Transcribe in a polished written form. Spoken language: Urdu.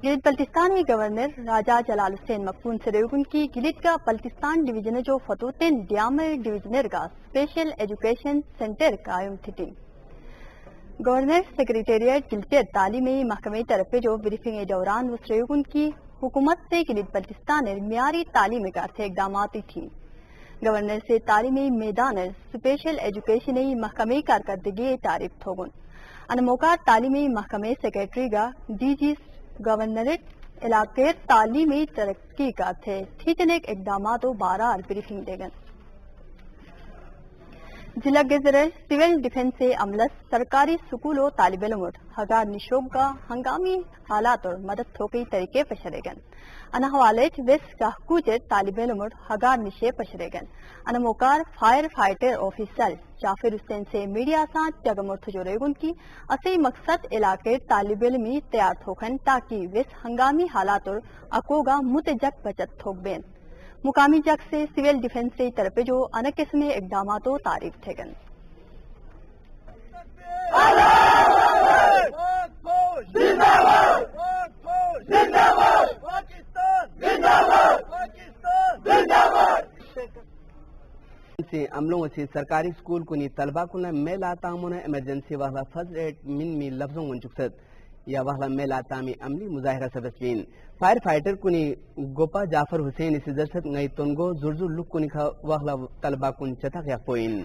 گلت بلتستانی گورنر راجہ جلال حسین مقبون سریگن کی گلت کا بلتستان ڈویژن جو فتوتن ڈیامر ڈویژنر کا اسپیشل ایجوکیشن سینٹر قائم تھی گورنر سیکریٹریٹ گلت تعلیمی محکمہ طرف جو بریفنگ دوران وسریگن کی حکومت سے گلت بلتستان معیاری تعلیم کا اقدامات تھیں گورنر سے تعلیمی میدان اسپیشل ایجوکیشن محکمہ کارکردگی تعریف تھوگن ان موقع تعلیمی محکمہ سیکریٹری کا ڈی جی گورنریٹ علاقے تعلیمی ترقی کا تھے تھیچنیک اقدامات و بارہ بریفنگ دے گن ضلع گزر سول ڈیفنس سے عملس سرکاری سکول و طالب علم ہزار نشوب کا ہنگامی حالات اور مدد تھوکی طریقے پشرے گن ان حوالے ویس کا کوچر طالب علم ہزار نشے پشرے گن ان موقع فائر فائٹر آفیسر جعفر حسین سے میڈیا ساتھ جگمرت جوڑے کی اسی مقصد علاقے طالب علمی تیار تھوکن تاکہ ویس ہنگامی حالات اور اکوگا متجک بچت تھوک بین مقامی جگ سے سول ڈیفنس کی طرف جو ان قسم اقدامات و تعریف تھے گن سے عملوں سے سرکاری سکول کنی طلبہ کنا میل آتامون ایمرجنسی والا فرض ایٹ من می لفظوں منچکست یا والا میل آتامی عملی مظاہرہ سبسین فائر فائٹر کنی گوپا جعفر حسین اسی درست نئی تنگو زرزر لک کنی والا طلبہ کن چتا گیا پوئن